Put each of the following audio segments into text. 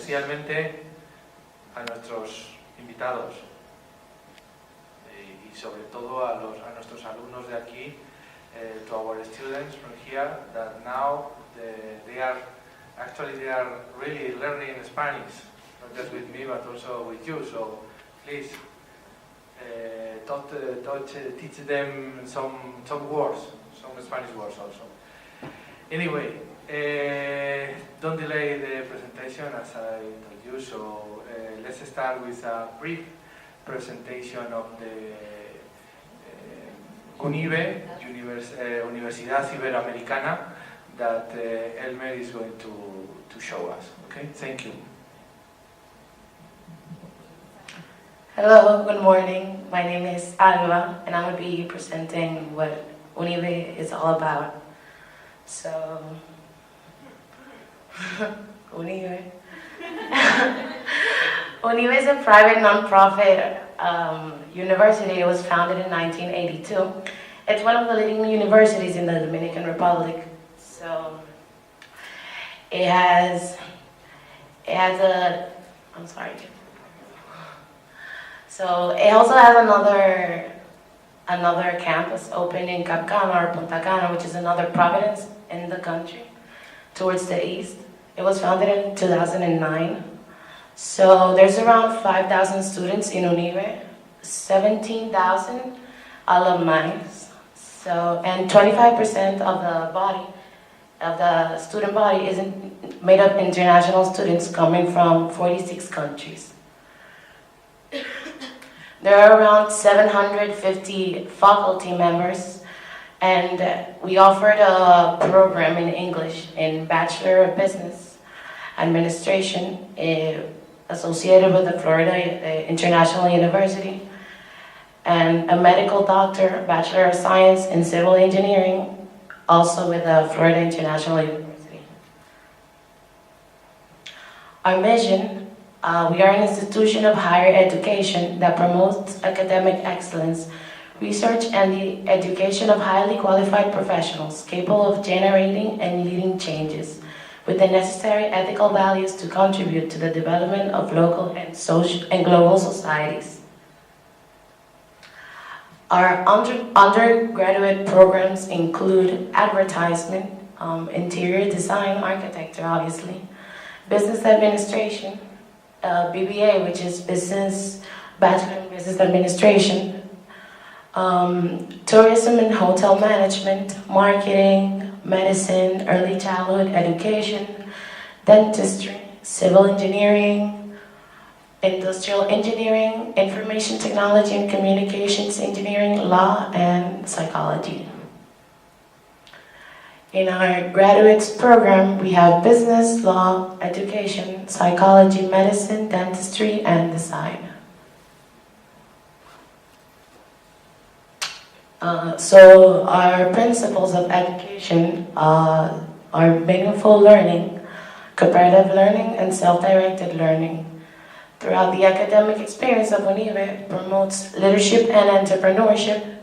especialmente a nuestros invitados y sobre todo a nuestros alumnos de aquí, to our students from here, that now they are really learning Spanish, not just with me but also with you. So please teach them some words, some Spanish words also. Anyway, don't delay the presentation as I told you. So let's start with a brief presentation of the UNIBE, Universidad Iberoamericana, that Elmer is going to show us. Okay, thank you. Hello, good morning. My name is Alba, and I'm going to be presenting what UNIBE is all about. So, UNIBE. UNIBE is a private non-profit university. It was founded in 1982. It's one of the leading universities in the Dominican Republic. So it has I'm sorry. So it also has another campus open in Cap Cana or Punta Cana, which is another province in the country towards the east. It was founded in 2009. So there's around 5,000 students in UNIBE, 17,000 alumni. So, and 25% of the student body is made of international students coming from 46 countries. There are around 750 faculty members, and we offered a program in English in Bachelor of Business Administration associated with the Florida International University, and a medical doctor, Bachelor of Science in Civil Engineering, also with the Florida International University. Our mission, we are an institution of higher education that promotes academic excellence, research, and the education of highly qualified professionals capable of generating and leading changes with the necessary ethical values to contribute to the development of local and social and global societies. Our undergraduate programs include advertisement, interior design, architecture, obviously, business administration, BBA, which is Bachelor in Business Administration, tourism and hotel management, marketing, medicine, early childhood education, dentistry, civil engineering, industrial engineering, information technology and communications engineering, law, and psychology. In our graduates program, we have business, law, education, psychology, medicine, dentistry, and design. So our principles of education are meaningful learning, comparative learning, and self-directed learning. Throughout the academic experience of UNIBE promotes leadership and entrepreneurship,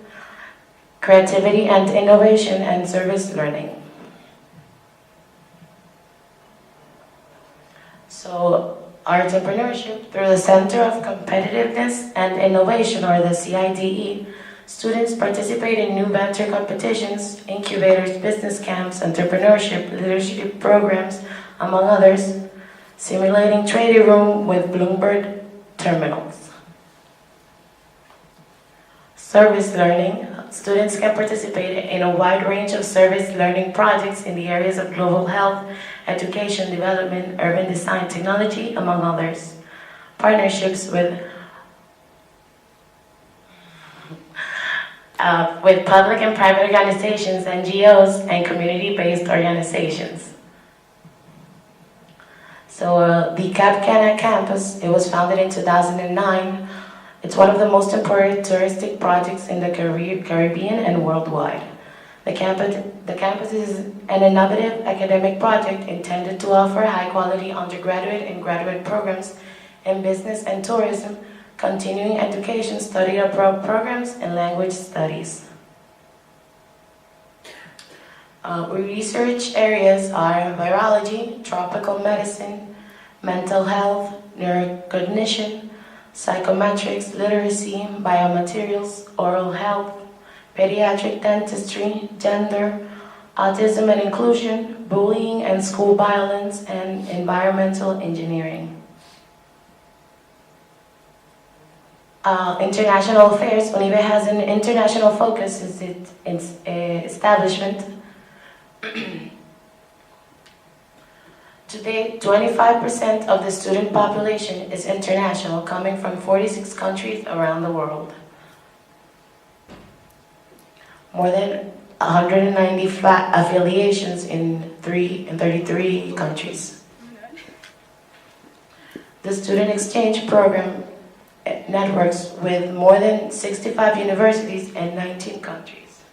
creativity and innovation, and service learning. So our entrepreneurship, through the Center of Competitiveness and Innovation, or the CIDE, students participate in new venture competitions, incubators, business camps, entrepreneurship, leadership programs, among others, simulating trading room with Bloomberg terminals. Service learning. Students can participate in a wide range of service learning projects in the areas of global health, education, development, urban design, technology, among others. Partnerships with public and private organizations, NGOs, and community-based organizations. So the Cap Cana campus, it was founded in 2009. It's one of the most important touristic projects in the Caribbean and worldwide. The campus is an innovative academic project intended to offer high-quality undergraduate and graduate programs in business and tourism, continuing education, study abroad programs, and language studies. Research areas are virology, tropical medicine, mental health, neurocognition, psychometrics, literacy, biomaterials, oral health, pediatric dentistry, gender, autism and inclusion, bullying and school violence, and environmental engineering. International affairs, UNIBE has an international focus since its establishment. Today, 25% of the student population is international, coming from 46 countries around the world. More than 195 affiliations in 33 countries. The student exchange program networks with more than 65 universities and 19 countries.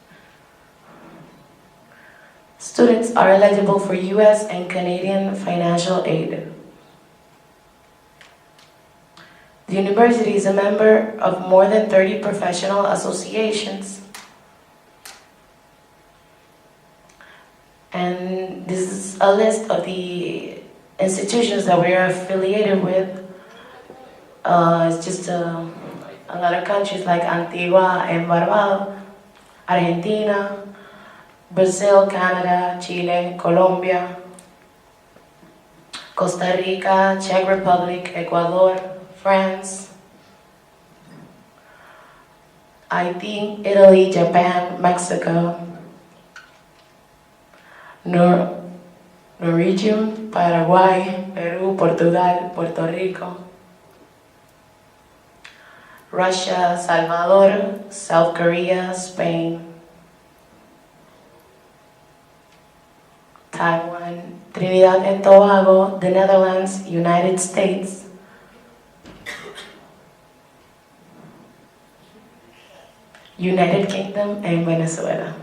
Students are eligible for US and Canadian financial aid. The university is a member of more than 30 professional associations. And this is a list of the institutions that we are affiliated with. It's just a lot of countries like Antigua and Barbados, Argentina, Brazil, Canada, Chile, Colombia, Costa Rica, Czech Republic, Ecuador, France, Haiti, Italy, Japan, Mexico, Norwegian, Paraguay, Peru, Portugal, Puerto Rico, Russia, Salvador, South Korea, Spain, Taiwan, Trinidad and Tobago, the Netherlands, United States, United Kingdom, and Venezuela.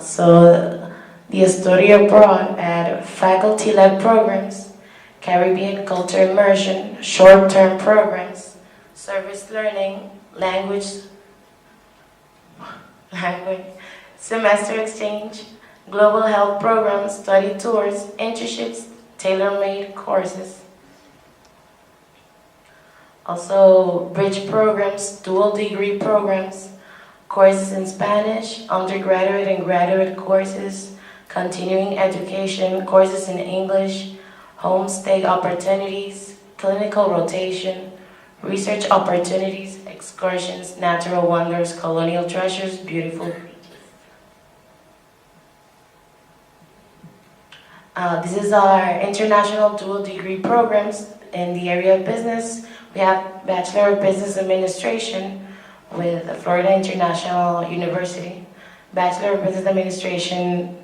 So the Study Abroad at faculty-led programs, Caribbean culture immersion, short-term programs, service learning, language, semester exchange, global health programs, study tours, internships, tailor-made courses. Also, bridge programs, dual degree programs, courses in Spanish, undergraduate and graduate courses, continuing education, courses in English, homestay opportunities, clinical rotation, research opportunities, excursions, natural wonders, colonial treasures, beautiful beaches. This is our international dual degree programs in the area of business. We have Bachelor of Business Administration with Florida International University, Bachelor of Business Administration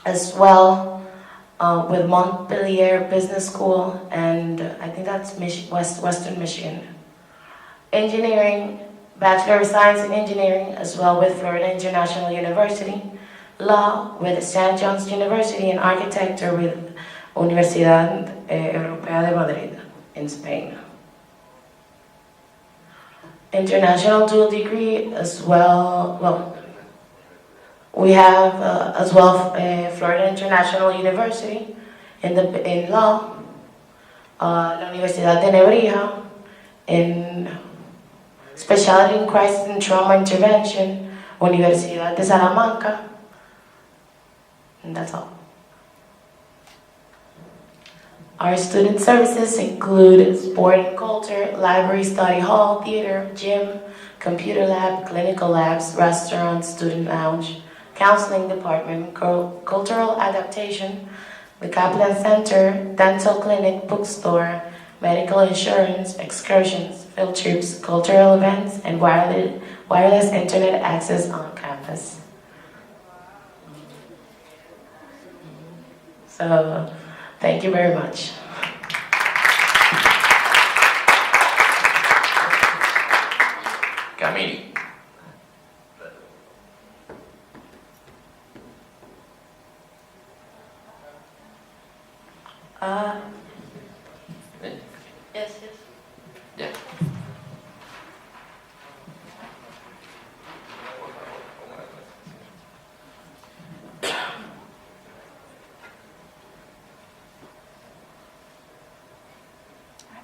as well with Montpelier Business School, and I think that's Western Michigan. Engineering, Bachelor of Science in Engineering as well with Florida International University. Law with St. John's University, and Architecture with Universidad Europea de Madrid in Spain. International dual degree as well, we have as well Florida International University in law, La Universidad de Nebrija in specialty in crisis and trauma intervention, Universidad de Salamanca, and that's all. Our student services include sport and culture, library, study hall, theater, gym, computer lab, clinical labs, restaurants, student lounge, counseling department, cultural adaptation, the Kaplan Center, dental clinic, bookstore, medical insurance, excursions, field trips, cultural events, and wireless internet access on campus. So, thank you very much. Camille. Yes. Ya.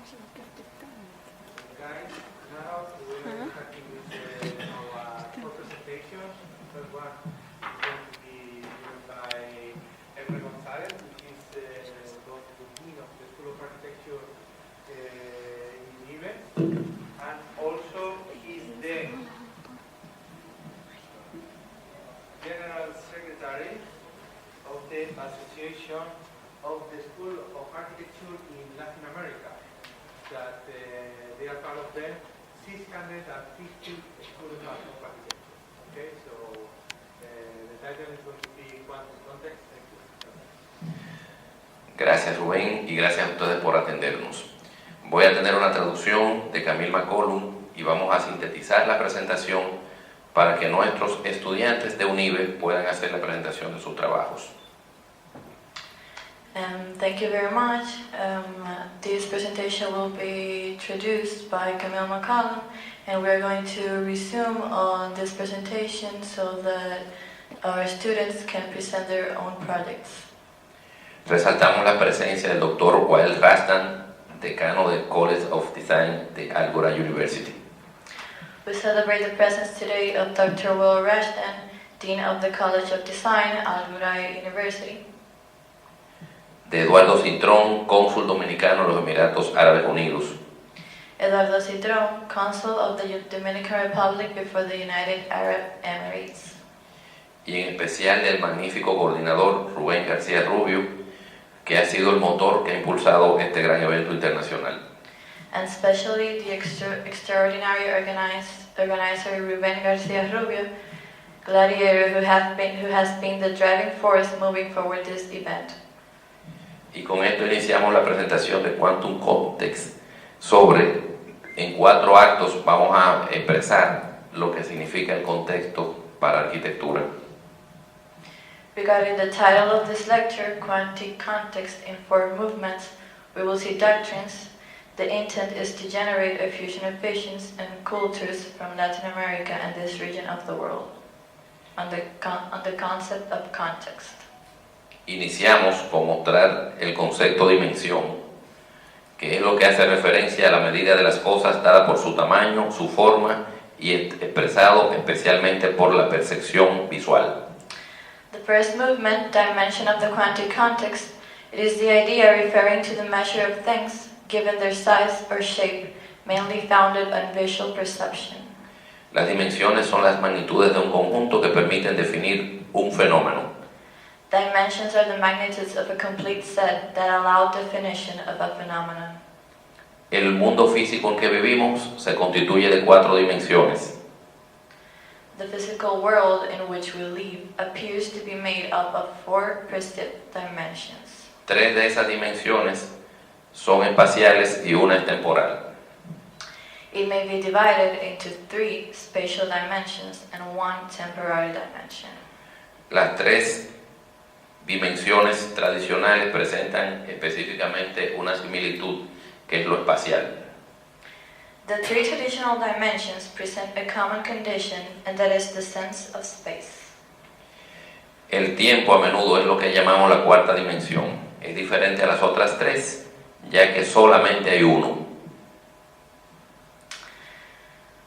Guys, now we're starting with our four presentations. The first one is going to be given by Emre González, which is the Dean of the School of Architecture in IBE, and also he's the General Secretary of the Association of the School of Architecture in Latin America, that they are part of the 650 schools of architecture. Okay, so the title is going to be Quantum Context. Thank you. Gracias Rubén y gracias a ustedes por atendernos. Voy a tener una traducción de Camille McCollum y vamos a sintetizar la presentación para que nuestros estudiantes de UNIBE puedan hacer la presentación de sus trabajos. Thank you very much. This presentation will be introduced by Camille McCollum, and we're going to resume on this presentation so that our students can present their own projects. Resaltamos la presencia del Dr. Wael Rasdan, decano del College of Design de Algora University. We celebrate the presence today of Dr. Will Rashdan, Dean of the College of Design, Al-Ghurair University. De Eduardo Cintrón, cónsul dominicano en los Emiratos Árabes Unidos. Eduardo Citron, Consul of the Dominican Republic before the United Arab Emirates. Y en especial del magnífico coordinador Rubén García Rubio, que ha sido el motor que ha impulsado este gran evento internacional. And especially the extraordinary organizer Rubén García Rubio, gladiator who has been the driving force moving forward this event. Y con esto iniciamos la presentación de Quantum Context sobre, en 4 actos vamos a expresar lo que significa el contexto para arquitectura. Regarding the title of this lecture, Quantum Context in 4 movements, we will see doctrines. The intent is to generate a fusion of visions and cultures from Latin America and this region of the world, on the concept of context. Iniciamos con mostrar el concepto de dimensión, que es lo que hace referencia a la medida de las cosas dada por su tamaño, su forma y expresado especialmente por la percepción visual. The first movement, dimension of the quantum context, it is the idea referring to the measure of things given their size or shape, mainly founded on visual perception. Las dimensiones son las magnitudes de un conjunto que permiten definir un fenómeno. Dimensions are the magnitudes of a complete set that allow definition of a phenomenon. El mundo físico en que vivimos se constituye de 4 dimensiones. The physical world in which we live appears to be made up of 4 perceived dimensions. 3 de esas dimensiones son espaciales y una es temporal. It may be divided into 3 spatial dimensions and 1 temporary dimension. Las 3 dimensiones tradicionales presentan específicamente una similitud, que es lo espacial. The 3 traditional dimensions present a common condition, and that is the sense of space. El tiempo a menudo es lo que llamamos la 4ª dimensión. Es diferente a las otras 3, ya que solamente hay uno.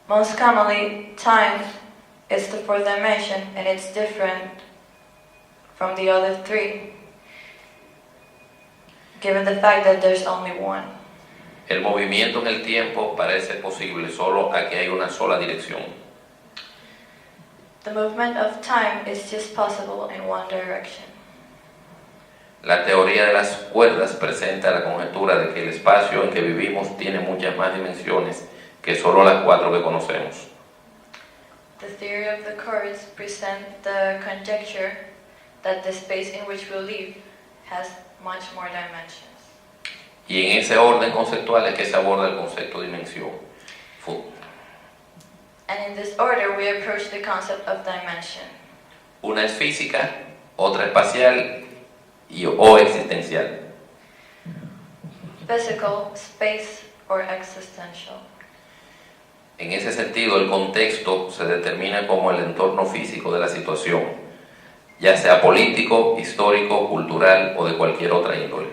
Most commonly, time is the 4th dimension, and it's different from the other 3, given the fact that there's only one. El movimiento en el tiempo parece posible solo a que hay una sola dirección. The movement of time is just possible in one direction. La teoría de las cuerdas presenta la conjetura de que el espacio en que vivimos tiene muchas más dimensiones que solo las 4 que conocemos. The theory of the chords present the conjecture that the space in which we live has much more dimensions. Y en ese orden conceptual es que se aborda el concepto de dimensión. And in this order we approach the concept of dimension. Una es física, otra espacial o existencial. Physical, space, or existential. En ese sentido, el contexto se determina como el entorno físico de la situación, ya sea político, histórico, cultural o de cualquier otra índole.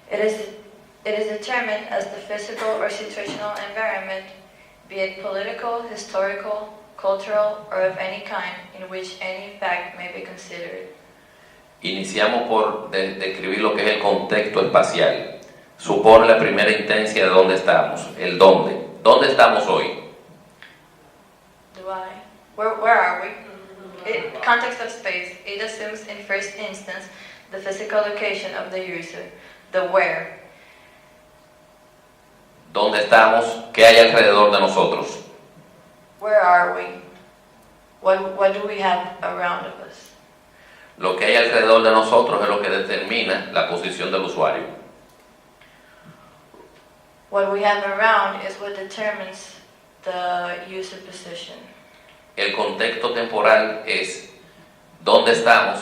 It It is determined as the physical or situational environment, be it political, historical, cultural, or of any kind, in which any fact may be considered. Iniciamos por describir lo que es el contexto espacial. Supone la primera instancia de dónde estamos, el dónde. ¿Dónde estamos hoy? Where are we? Context of space. It assumes in first instance the physical location of the user, the where. ¿Dónde estamos? ¿Qué hay alrededor de nosotros? Where are we? What do we have around of us? Lo que hay alrededor de nosotros es lo que determina la posición del usuario. What we have around is what determines the user position. El contexto temporal es dónde estamos,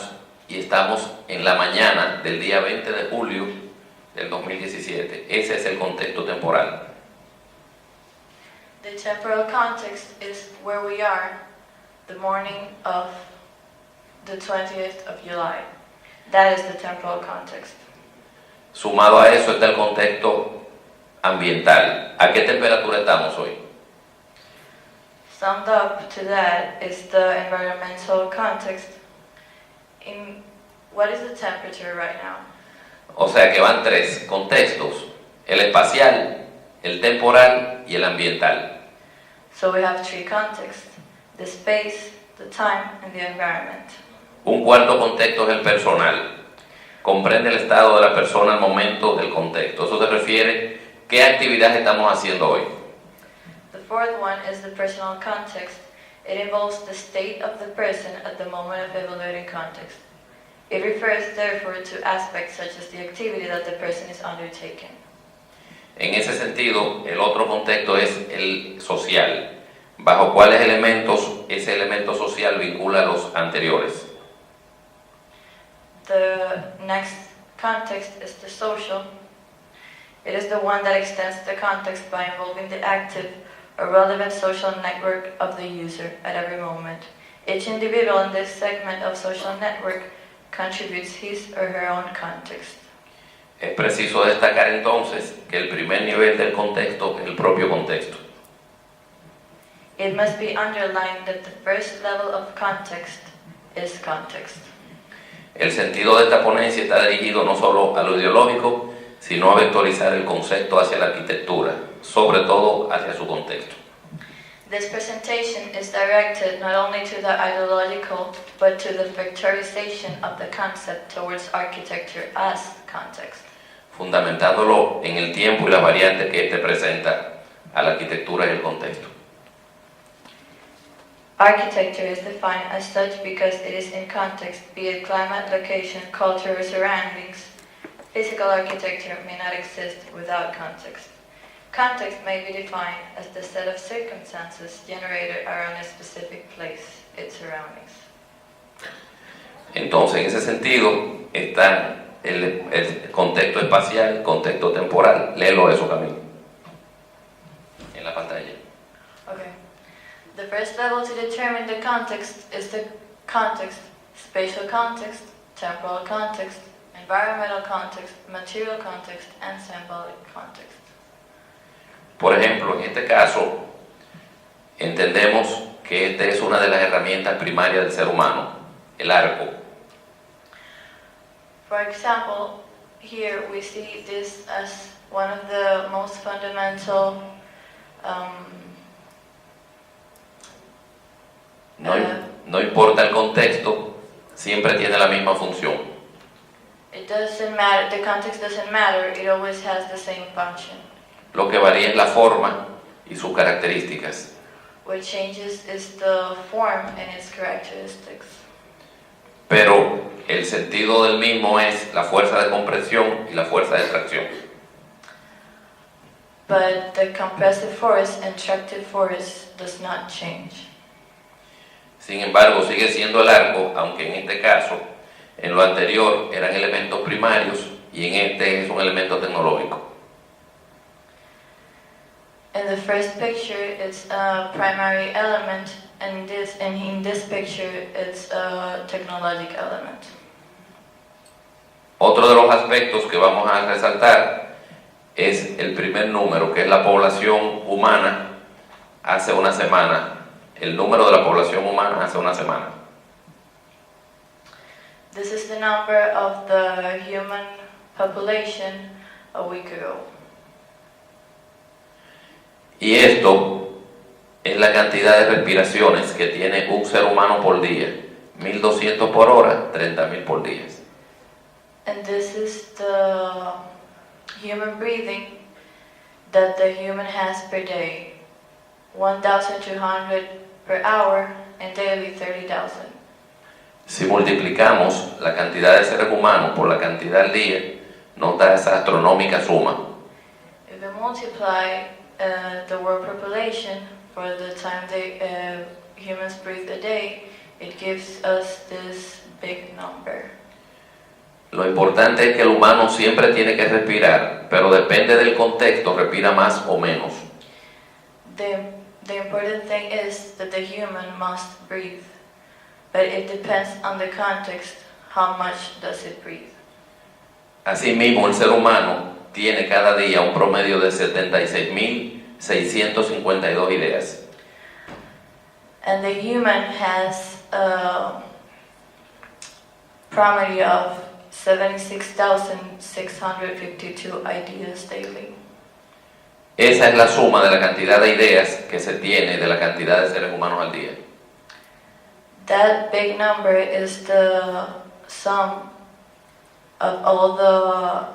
y estamos en la mañana del día 20 de julio del 2017. Ese es el contexto temporal. The temporal context is where we are the morning of the 20th of July. That is the temporal context. Sumado a eso está el contexto ambiental. ¿A qué temperatura estamos hoy? Summed up to that is the environmental context. In what is the temperature right now? O sea que van tres contextos: el espacial, el temporal y el ambiental. So we have three contexts: the space, the time, and the environment. Un cuarto contexto es el personal. Comprende el estado de la persona al momento del contexto. Eso se refiere a qué actividades estamos haciendo hoy. The fourth one is the personal context. It involves the state of the person at the moment of evaluating context. It refers therefore to aspects such as the activity that the person is undertaking. En ese sentido, el otro contexto es el social, bajo cuáles elementos ese elemento social vincula a los anteriores. The next context is the social. It is the one that extends the context by involving the active or relevant social network of the user at every moment. Each individual in this segment of social network contributes his or her own context. Es preciso destacar entonces que el primer nivel del contexto es el propio contexto. It must be underlined that the first level of context is context. El sentido de esta ponencia está dirigido no solo a lo ideológico, sino a vectorizar el concepto hacia la arquitectura, sobre todo hacia su contexto. This presentation is directed not only to the ideological, but to the vectorization of the concept towards architecture as context. Fundamentándolo en el tiempo y las variantes que éste presenta a la arquitectura y el contexto. Architecture is defined as such because it is in context, be it climate, location, culture, or surroundings. Physical architecture may not exist without context. Context may be defined as the set of circumstances generated around a specific place, its surroundings. Entonces, en ese sentido, está el contexto espacial, el contexto temporal. Léelo eso, Camilo, en la pantalla. Okay. The first level to determine the context is the context, spatial context, temporal context, environmental context, material context, and symbolic context. Por ejemplo, en este caso, entendemos que esta es una de las herramientas primarias del ser humano, el arco. For example, here we see this as one of the most fundamental No importa el contexto, siempre tiene la misma función. It doesn't matter, the context doesn't matter, it always has the same function. Lo que varía es la forma y sus características. What changes is the form and its characteristics. Pero el sentido del mismo es la fuerza de compresión y la fuerza de tracción. But the compressive force and tractive force does not change. Sin embargo, sigue siendo el arco, aunque en este caso, en lo anterior eran elementos primarios y en este es un elemento tecnológico. In the first picture, it's a primary element, and in this picture, it's a technological element. Otro de los aspectos que vamos a resaltar es el primer número, que es la población humana hace una semana, el número de la población humana hace una semana. This is the number of the human population a week ago. Y esto es la cantidad de respiraciones que tiene un ser humano por día. 1.200 por hora, 30.000 por día. And this is the human breathing that the human has per day. 1,200 per hour and daily 30,000. Si multiplicamos la cantidad de seres humanos por la cantidad al día, nos da esa astronómica suma. If we multiply the world population for the time humans breathe a day, it gives us this big number. Lo importante es que el humano siempre tiene que respirar, pero depende del contexto, respira más o menos. The important thing is that the human must breathe, but it depends on the context, how much does it breathe. Asimismo, el ser humano tiene cada día un promedio de 76.652 ideas. And the human has a promedio of 76,652 ideas daily. Esa es la suma de la cantidad de ideas que se tiene de la cantidad de seres humanos al día. That big number is the sum of all the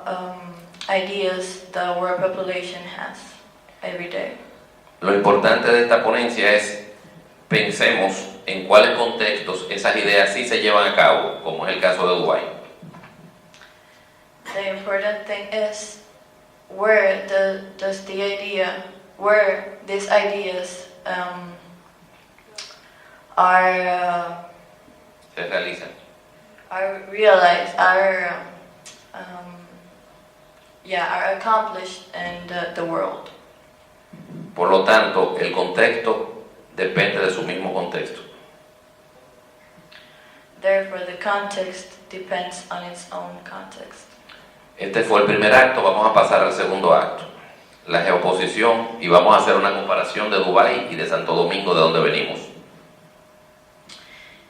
ideas the world population has every day. Lo importante de esta ponencia es pensemos en cuáles contextos esas ideas sí se llevan a cabo, como es el caso de Dubái. The important thing is where these ideas Se realizan. are realized, are accomplished in the world. Por lo tanto, el contexto depende de su mismo contexto. Therefore, the context depends on its own context. Este fue el primer acto, vamos a pasar al segundo acto, la geoposición, y vamos a hacer una comparación de Dubái y de Santo Domingo, de donde venimos.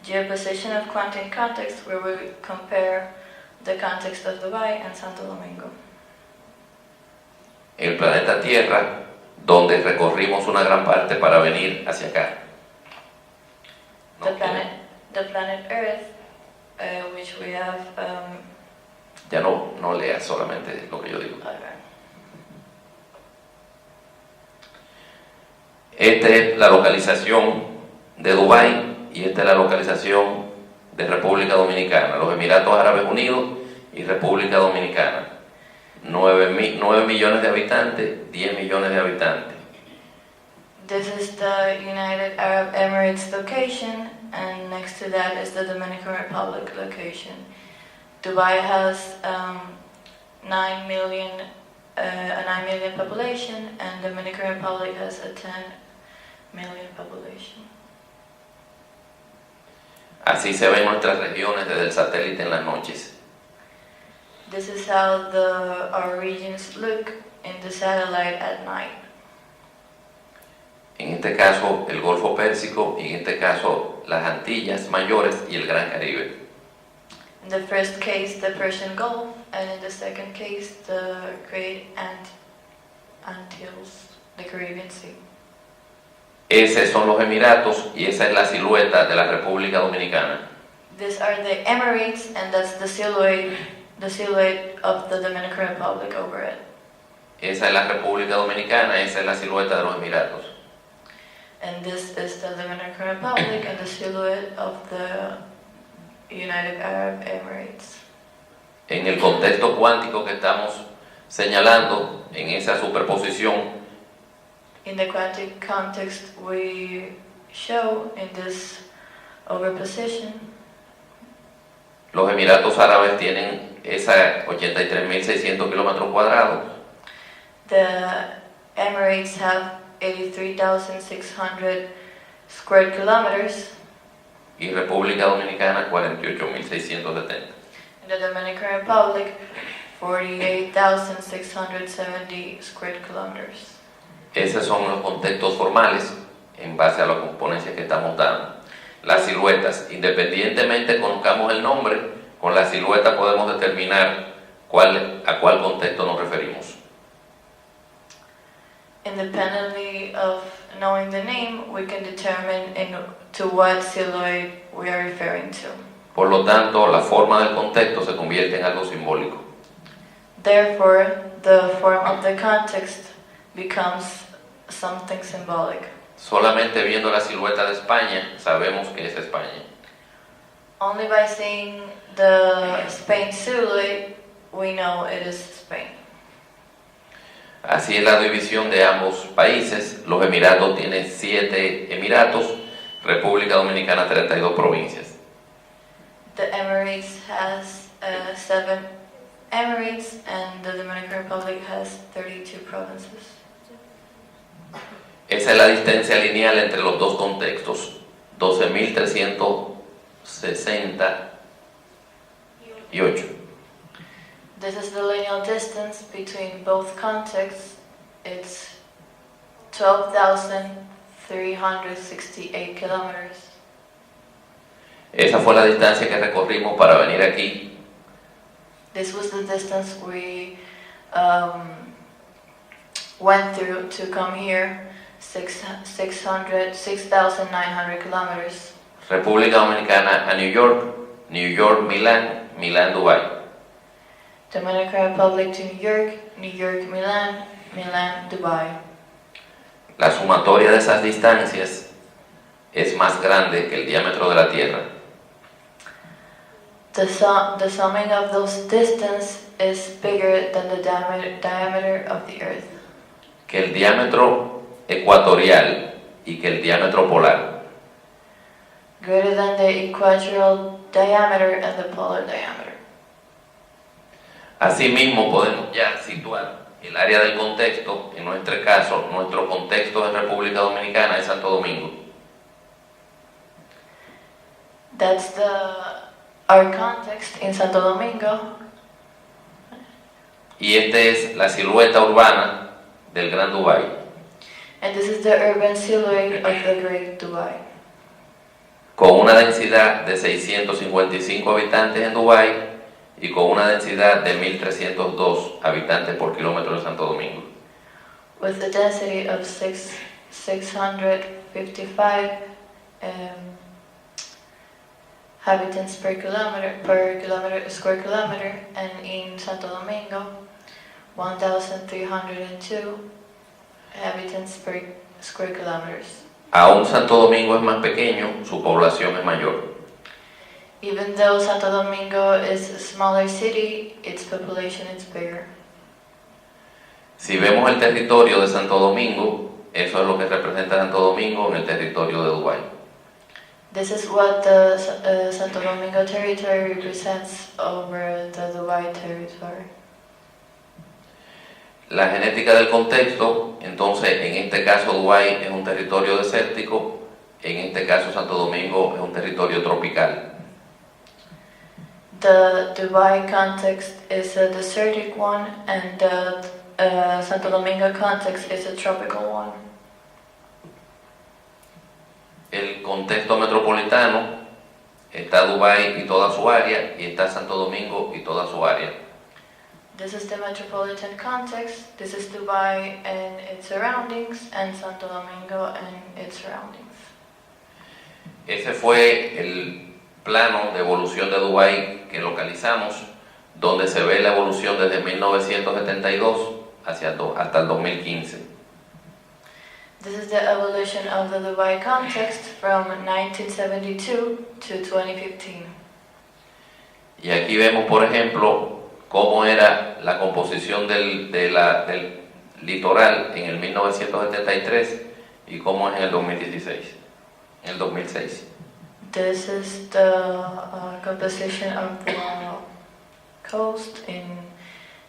Geoposition of quantum context, where we compare the context of Dubai and Santo Domingo. El planeta Tierra, donde recorrimos una gran parte para venir hacia acá. No, The planet Earth, which we have. ya no leas solamente lo que yo digo. Esta es la localización de Dubái y esta es la localización de República Dominicana, los Emiratos Árabes Unidos y República Dominicana. 9 millones de habitantes, 10 millones de habitantes. This is the United Arab Emirates location, and next to that is the Dominican Republic location. Dubai has 9 million population, and Dominican Republic has a 10 million population. Así se ven nuestras regiones desde el satélite en las noches. This is how our regions look in the satellite at night. En este caso el Golfo Pérsico y en este caso las Antillas Mayores y el Gran Caribe. In the first case, the Persian Gulf, and in the second case, the Great Antilles, the Caribbean Sea. Esos son los Emiratos y esa es la silueta de la República Dominicana. These are the Emirates, and that's the silhouette of the Dominican Republic over it. Esa es la República Dominicana, esa es la silueta de los Emiratos. And this is the Dominican Republic and the silhouette of the United Arab Emirates. En el contexto cuántico que estamos señalando, en esa superposición, In the quantum context we show in this overposition, los Emiratos Árabes tienen esa 83.600 kilómetros cuadrados. the Emirates have 83,600 square kilometers, Y República Dominicana 48.670. and the Dominican Republic 48,670 square kilometers. Esos son los contextos formales en base a las componencias que estamos dando. Las siluetas, independientemente conozcamos el nombre, con la silueta podemos determinar a cuál contexto nos referimos. Independently of knowing the name, we can determine to what silhouette we are referring to. Por lo tanto, la forma del contexto se convierte en algo simbólico. Therefore, the form of the context becomes something symbolic. Solamente viendo la silueta de España sabemos que es España. Only by seeing the Spain silhouette, we know it is Spain. Así es la división de ambos países. Los Emiratos tienen 7 emiratos, República Dominicana 32 provincias. The Emirates has 7 emirates and the Dominican Republic has 32 provinces. Esa es la distancia lineal entre los dos contextos, 12.368. This is the lineal distance between both contexts. It's 12,368 kilometers. Esa fue la distancia que recorrimos para venir aquí. This was the distance we went through to come here, 6,900 kilometers. República Dominicana a New York, New York, Milán, Milán, Dubái. Dominican Republic to New York, New York, Milan, Milan, Dubai. La sumatoria de esas distancias es más grande que el diámetro de la Tierra. The summing of those distance is bigger than the diameter of the Earth. Que el diámetro ecuatorial y que el diámetro polar. Greater than the equatorial diameter and the polar diameter. Asimismo podemos ya situar el área del contexto. En nuestro caso, nuestro contexto en República Dominicana es Santo Domingo. That's our context in Santo Domingo. Y esta es la silueta urbana del Gran Dubái. And this is the urban silhouette of the Great Dubai. Con una densidad de 655 habitantes en Dubái y con una densidad de 1.302 habitantes por kilómetro en Santo Domingo. With a density of 655 inhabitants per square kilometer, and in Santo Domingo, 1,302 inhabitants per square kilometers. Aún Santo Domingo es más pequeño, su población es mayor. Even though Santo Domingo is a smaller city, its population is bigger. Si vemos el territorio de Santo Domingo, eso es lo que representa Santo Domingo en el territorio de Dubái. This is what the Santo Domingo territory represents over the Dubai territory. La genética del contexto, entonces en este caso Dubái es un territorio desértico, en este caso Santo Domingo es un territorio tropical. The Dubai context is a desertic one, and the Santo Domingo context is a tropical one. El contexto metropolitano está Dubái y toda su área, y está Santo Domingo y toda su área. This is the metropolitan context, this is Dubai and its surroundings, and Santo Domingo and its surroundings. Ese fue el plano de evolución de Dubái que localizamos, donde se ve la evolución desde 1972 hasta el 2015. This is the evolution of the Dubai context from 1972 to 2015. Y aquí vemos, por ejemplo, cómo era la composición del litoral en el 1973 y cómo es en el 2016, en el 2006. This is the composition of the coast in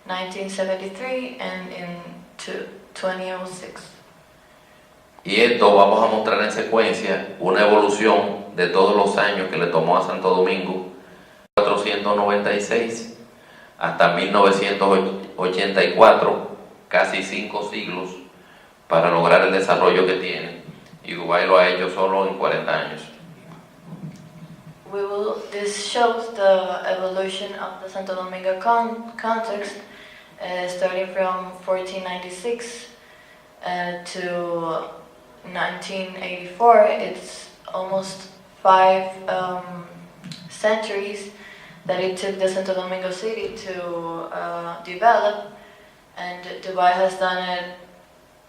1973 and in 2006. Y esto vamos a mostrar en secuencia una evolución de todos los años que le tomó a Santo Domingo, 496 hasta 1984, casi 5 siglos, para lograr el desarrollo que tiene. Y Dubái lo ha hecho solo en 40 años. This shows the evolution of the Santo Domingo context, starting from 1496 to 1984. It's almost 5 centuries that it took the Santo Domingo city to develop, and Dubai has done it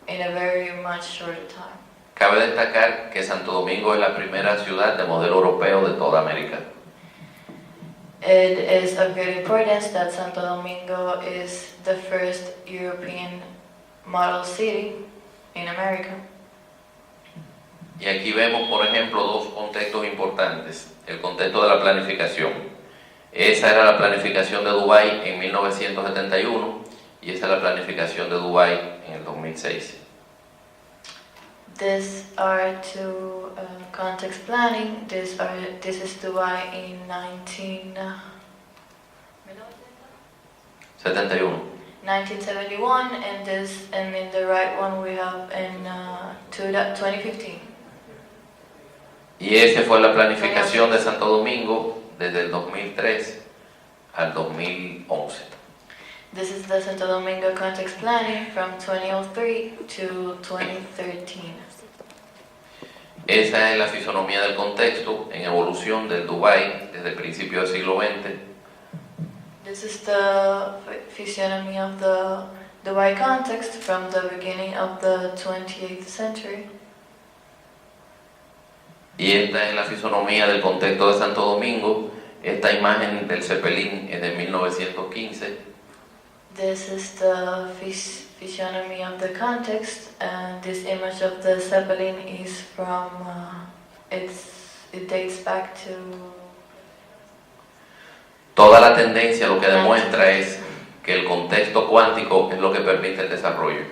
in a very much shorter time. Cabe destacar que Santo Domingo es la primera ciudad de modelo europeo de toda América. It is of great importance that Santo Domingo is the first European model city in America. Y aquí vemos, por ejemplo, 2 contextos importantes. El contexto de la planificación. Esa era la planificación de Dubái en 1971 y esa es la planificación de Dubái en el 2006. These are two context planning. This is Dubai in 1971, and in the right one we have in 2015. Y esa fue la planificación de Santo Domingo desde el 2003 al 2011. This is the Santo Domingo context planning from 2003 to 2013. Esa es la fisonomía del contexto en evolución del Dubái desde el principio del siglo XX. This is the physiognomy of the Dubai context from the beginning of the 28th century. Y esta es la fisonomía del contexto de Santo Domingo. Esta imagen del Zeppelin es de 1915. This is the physiognomy of the context, and this image of the Zeppelin is from, it dates back to... Toda la tendencia lo que demuestra es que el contexto cuántico es lo que permite el desarrollo.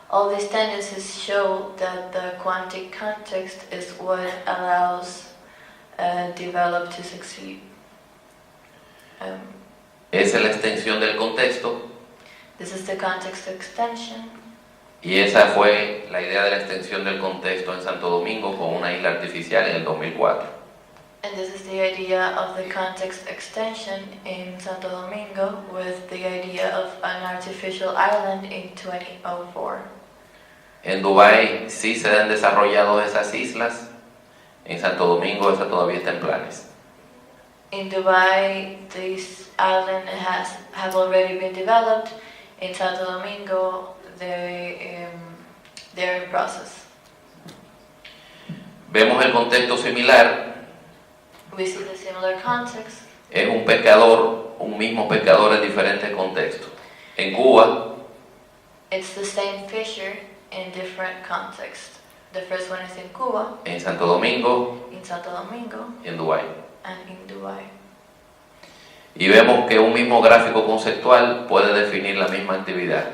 All these tendencies show that the quantic context is what allows develop to succeed. Esa es la extensión del contexto This is the context extension, y esa fue la idea de la extensión del contexto en Santo Domingo con una isla artificial en el 2004. and this is the idea of the context extension in Santo Domingo with the idea of an artificial island in 2004. En Dubái sí se han desarrollado esas islas, en Santo Domingo esa todavía está en planes. In Dubai, this island have already been developed. In Santo Domingo, they're in process. Vemos el contexto similar, We see the similar context. es un pescador, un mismo pescador en diferentes contextos. En Cuba, It's the same fisher in different contexts. The first one is in Cuba, en Santo Domingo in Santo Domingo, y en Dubái. and in Dubai. Y vemos que un mismo gráfico conceptual puede definir la misma actividad.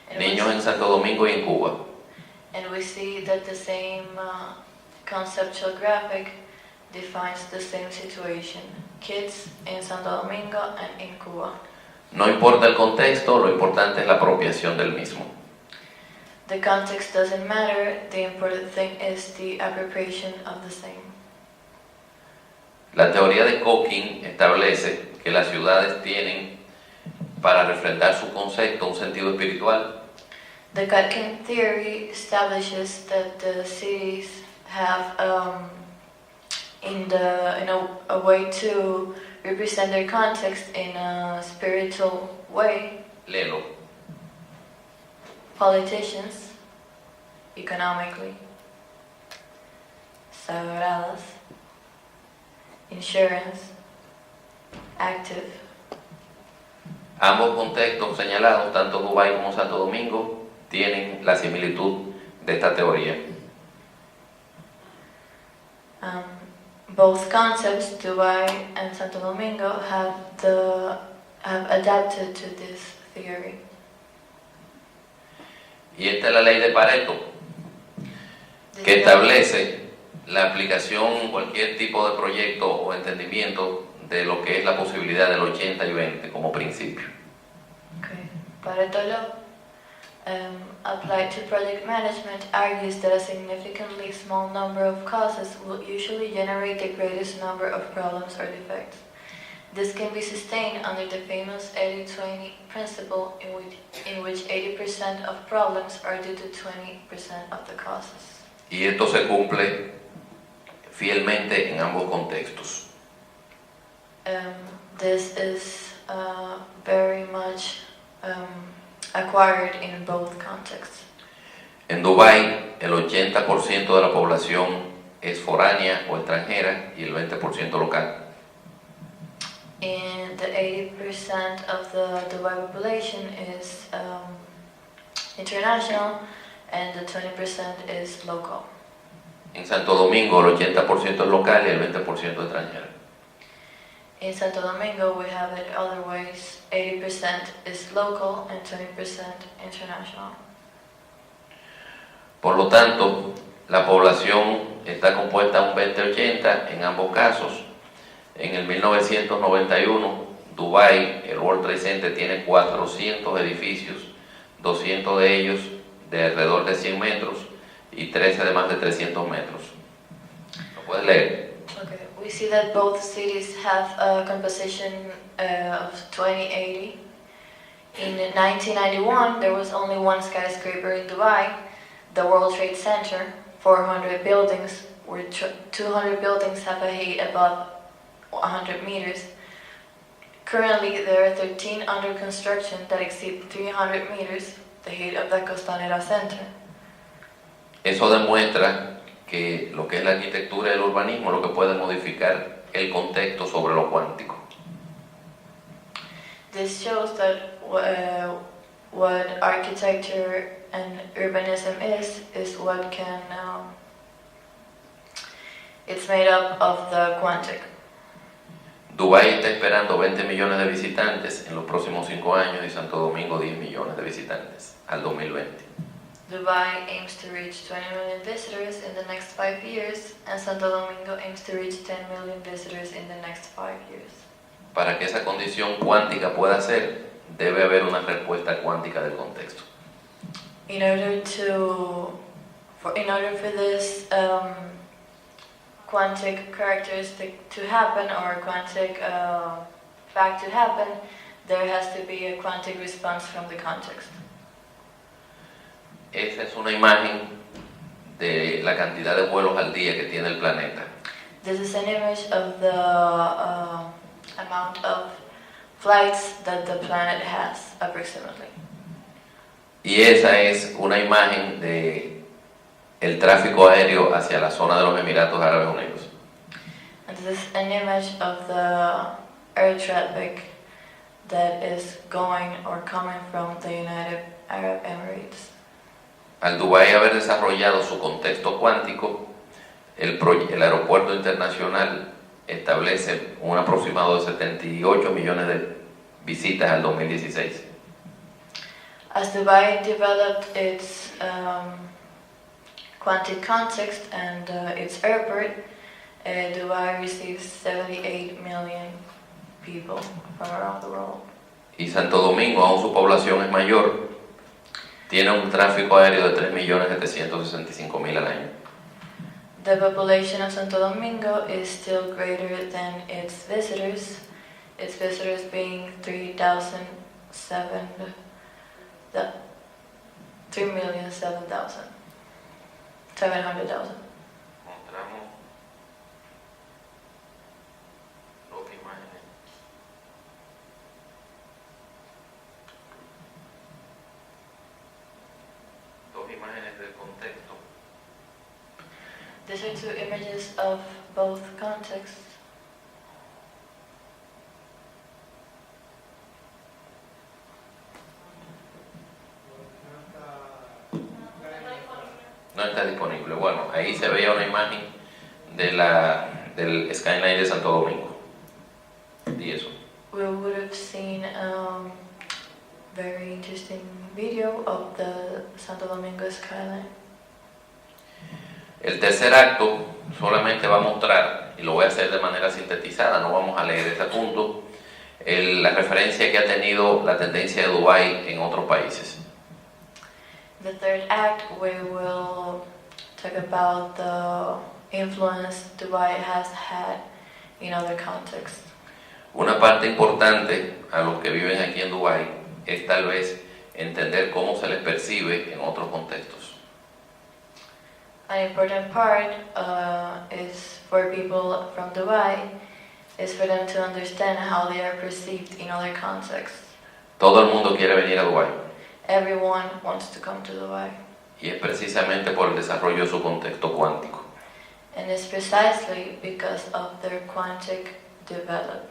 And Niños en Santo Domingo y en Cuba. we see that the same conceptual graphic defines the same situation. Kids in Santo Domingo and in Cuba. No importa el contexto, lo importante es la apropiación del mismo. The context doesn't matter, the important thing is the appropriation of the same. La teoría de Cocking establece que las ciudades tienen, para refrendar su concepto, un sentido espiritual. The Kutkin theory establishes that the cities have, a way to represent their context in a spiritual way. Léelo. Politicians, economically, sagradas, insurance, active. Ambos contextos señalados, tanto Dubái como Santo Domingo, tienen la similitud de esta teoría. Both concepts, Dubai and Santo Domingo, have adapted to this theory. Y esta es la ley de Pareto, que establece la aplicación en cualquier tipo de proyecto o entendimiento de lo que es la posibilidad del 80 y 20 como principio. Okay. Pareto applied to project management argues that a significantly small number of causes will usually generate the greatest number of problems or defects. This can be sustained under the famous 80-20 principle in which 80% of problems are due to 20% of the causes. Y esto se cumple fielmente en ambos contextos. This is very much acquired in both contexts. En Dubái, el 80% de la población es foránea o extranjera y el 20% local. And the 80% of the Dubai population is international and the 20% is local. En Santo Domingo, el 80% es local y el 20% extranjero. In Santo Domingo, we have it other ways. 80% is local and 20% international. Por lo tanto, la población está compuesta un 20-80 en ambos casos. En el 1991, Dubái, el World Trade Center, tiene 400 edificios, 200 de ellos de alrededor de 100 metros y 13 de más de 300 metros. ¿Lo puedes leer? Okay, we see that both cities have a composition of 20-80. In 1991, there was only one skyscraper in Dubai, the World Trade Center, 400 buildings, where 200 buildings have a height above 100 meters. Currently, there are 13 under construction that exceed 300 meters, the height of the Costanera Center. Eso demuestra que lo que es la arquitectura y el urbanismo lo que puede modificar el contexto sobre lo cuántico. This shows that what architecture and urbanism is what can, it's made up of the quantic. Dubái está esperando 20 millones de visitantes en los próximos 5 años y Santo Domingo 10 millones de visitantes al 2020. Dubai aims to reach 20 million visitors in the next 5 years, and Santo Domingo aims to reach 10 million visitors in the next 5 years. Para que esa condición cuántica pueda ser, debe haber una respuesta cuántica del contexto. In order for this quantic characteristic to happen, or quantic fact to happen, there has to be a quantic response from the context. Esa es una imagen de la cantidad de vuelos al día que tiene el planeta. This is an image of the amount of flights that the planet has, approximately. Y esa es una imagen de el tráfico aéreo hacia la zona de los Emiratos Árabes Unidos. And this is an image of the air traffic that is going or coming from the United Arab Emirates. Al Dubái haber desarrollado su contexto cuántico, el aeropuerto internacional establece un aproximado de 78 millones de visitas al 2016. As Dubai developed its quantic context and its airport, Dubai receives 78 million people from around the world. Y Santo Domingo, aún su población es mayor, tiene un tráfico aéreo de 3.765.000 al año. The population of Santo Domingo is still greater than its visitors being 3,007,000. Mostramos dos imágenes. Dos imágenes del contexto. These are two images of both contexts. No está disponible. Bueno, ahí se veía una imagen de del skyline de Santo Domingo. Y eso. We would have seen a very interesting video of the Santo Domingo skyline. El tercer acto solamente va a mostrar y lo voy a hacer de manera sintetizada, no vamos a leer ese punto, la referencia que ha tenido la tendencia de Dubái en otros países. The third act, we will talk about the influence Dubai has had in other contexts. Una parte importante a los que viven aquí en Dubái es tal vez entender cómo se les percibe en otros contextos. An important part is for people from Dubai is for them to understand how they are perceived in other contexts. Todo el mundo quiere venir a Dubái Everyone wants to come to Dubai, y es precisamente por el desarrollo de su contexto cuántico. and it's precisely because of their quantic development.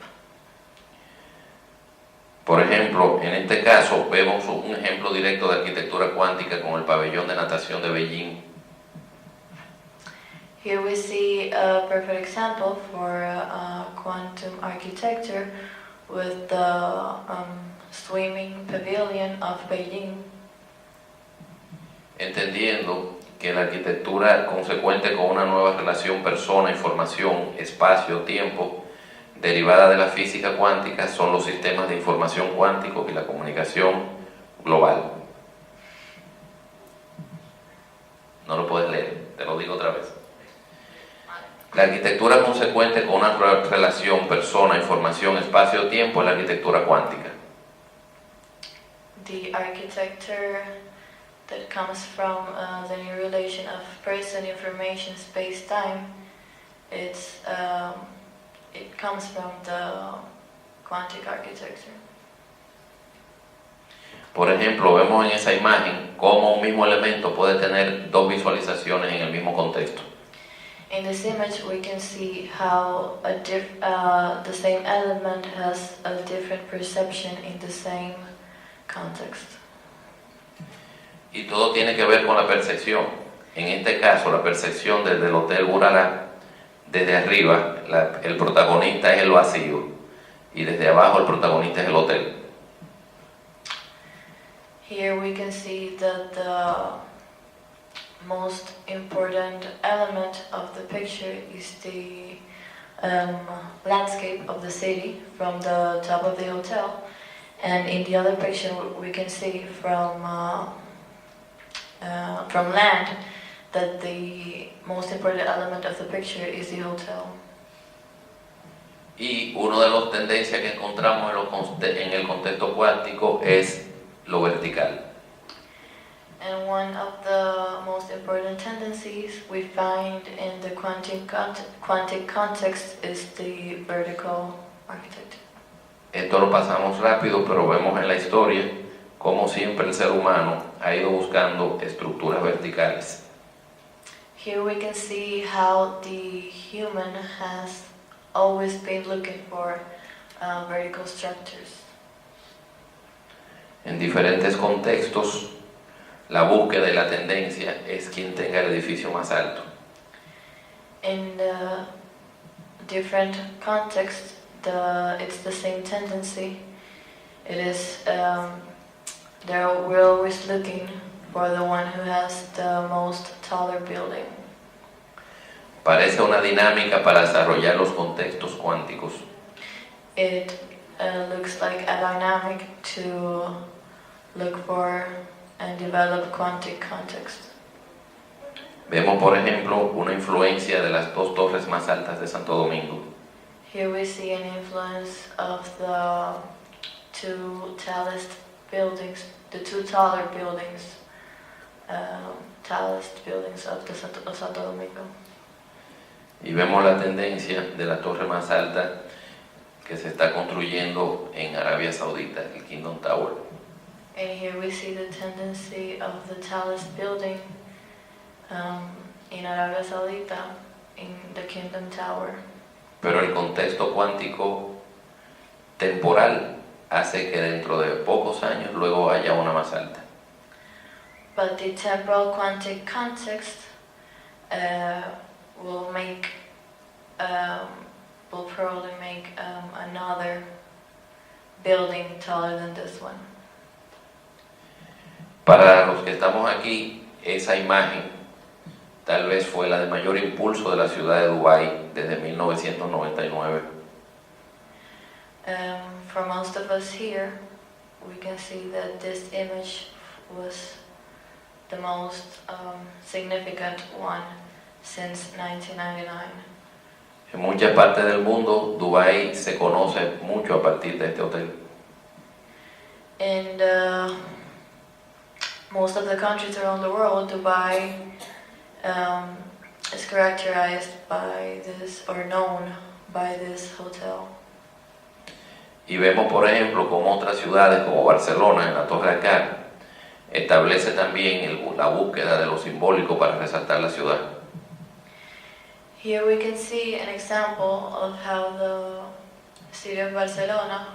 Por ejemplo, en este caso vemos un ejemplo directo de arquitectura cuántica con el pabellón de natación de Beijing. Here we see a perfect example for quantum architecture with the swimming pavilion of Beijing. Entendiendo que la arquitectura consecuente con una nueva relación persona, información, espacio, tiempo, derivada de la física cuántica, son los sistemas de información cuánticos y la comunicación global. No lo puedes leer, te lo digo otra vez. La arquitectura consecuente con una relación persona, información, espacio, tiempo es la arquitectura cuántica. The architecture that comes from the new relation of person, information, space, time, it comes from the quantic architecture. Por ejemplo, vemos en esa imagen cómo un mismo elemento puede tener dos visualizaciones en el mismo contexto. In this image, we can see how the same element has a different perception in the same context. Y todo tiene que ver con la percepción. En este caso, la percepción desde el Hotel Burala, desde arriba, el protagonista es el vacío y desde abajo el protagonista es el hotel. Here we can see that the most important element of the picture is the landscape of the city from the top of the hotel, and in the other picture we can see from land that the most important element of the picture is the hotel. Y una de las tendencias que encontramos en el contexto cuántico es lo vertical. And one of the most important tendencies we find in the quantic context is the vertical architecture. Esto lo pasamos rápido, pero vemos en la historia cómo siempre el ser humano ha ido buscando estructuras verticales. Here we can see how the human has always been looking for vertical structures. En diferentes contextos, la búsqueda y la tendencia es quien tenga el edificio más alto. In the different contexts, it's the same tendency. It is we're always looking for the one who has the most taller building. Parece una dinámica para desarrollar los contextos cuánticos. It looks like a dynamic to look for and develop quantic context. Vemos, por ejemplo, una influencia de las dos torres más altas de Santo Domingo. Here we see an influence of the two tallest buildings, the two taller buildings, tallest buildings of Santo Domingo. Y vemos la tendencia de la torre más alta que se está construyendo en Arabia Saudita, el Kingdom Tower. And here we see the tendency of the tallest building in Arabia Saudita, in the Kingdom Tower. Pero el contexto cuántico temporal hace que dentro de pocos años luego haya una más alta. But the temporal quantic context will probably make another building taller than this one. Para los que estamos aquí, esa imagen tal vez fue la de mayor impulso de la ciudad de Dubái desde 1999. For most of us here, we can see that this image was the most significant one since 1999. En muchas partes del mundo, Dubái se conoce mucho a partir de este hotel. In most of the countries around the world, Dubai is characterized by this, or known by this hotel. Y vemos, por ejemplo, como otras ciudades como Barcelona, en la Torre Akkar, establece también la búsqueda de lo simbólico para resaltar la ciudad. Here we can see an example of how the city of Barcelona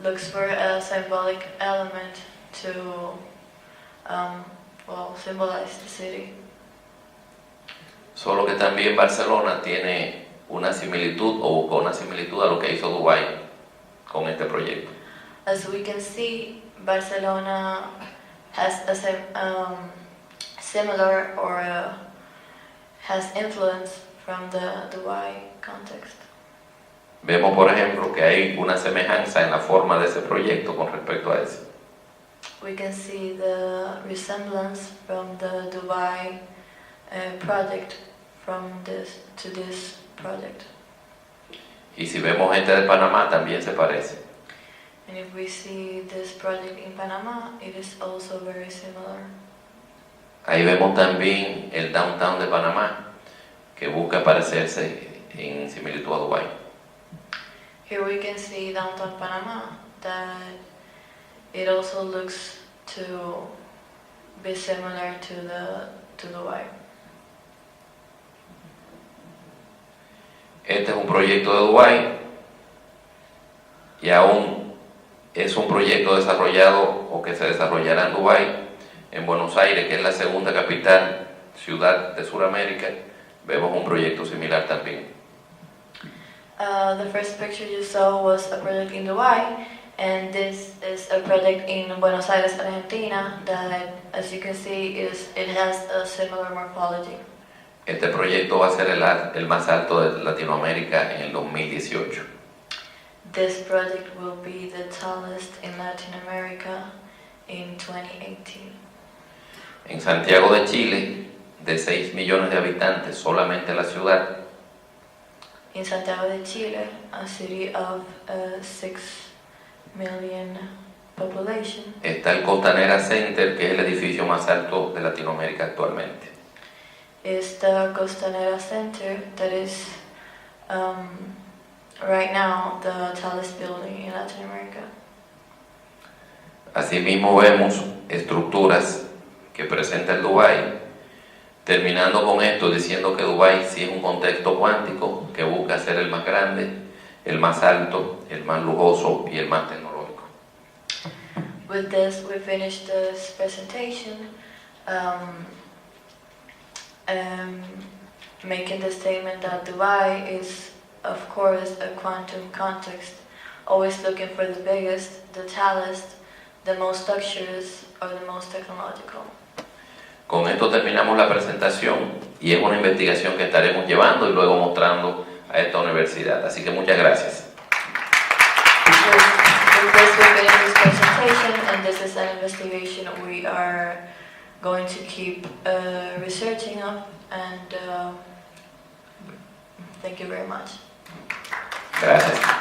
looks for a symbolic element to symbolize the city. Solo que también Barcelona tiene una similitud o buscó una similitud a lo que hizo Dubái con este proyecto. As we can see, Barcelona has a similar or has influence from the Dubai context. Vemos, por ejemplo, que hay una semejanza en la forma de ese proyecto con respecto a ese. We can see the resemblance from the Dubai project to this project. Y si vemos gente de Panamá, también se parece. And if we see this project in Panama, it is also very similar. Ahí vemos también el downtown de Panamá, que busca parecerse en similitud a Dubái. Here we can see downtown Panama that it also looks to be similar to Dubai. Este es un proyecto de Dubái y aún es un proyecto desarrollado o que se desarrollará en Dubái, en Buenos Aires, que es la segunda capital, ciudad de Sudamérica. Vemos un proyecto similar también. The first picture you saw was a project in Dubai, and this is a project in Buenos Aires, Argentina, that, as you can see, it has a similar morphology. Este proyecto va a ser el más alto de Latinoamérica en el 2018. This project will be the tallest in Latin America in 2018. En Santiago de Chile, de 6 millones de habitantes, solamente la ciudad, In Santiago de Chile, a city of 6 million population, está el Costanera Center, que es el edificio más alto de Latinoamérica actualmente. is the Costanera Center that is right now the tallest building in Latin America. Asimismo vemos estructuras que presenta el Dubái, terminando con esto diciendo que Dubái sí es un contexto cuántico que busca ser el más grande, el más alto, el más lujoso y el más tecnológico. With this, we finish this presentation, making the statement that Dubai is, of course, a quantum context, always looking for the biggest, the tallest, the most luxurious, or the most technological. Con esto terminamos la presentación y es una investigación que estaremos llevando y luego mostrando a esta universidad. Así que muchas gracias. With this, we finish this presentation, and this is an investigation we are going to keep researching up, and thank you very much. Gracias.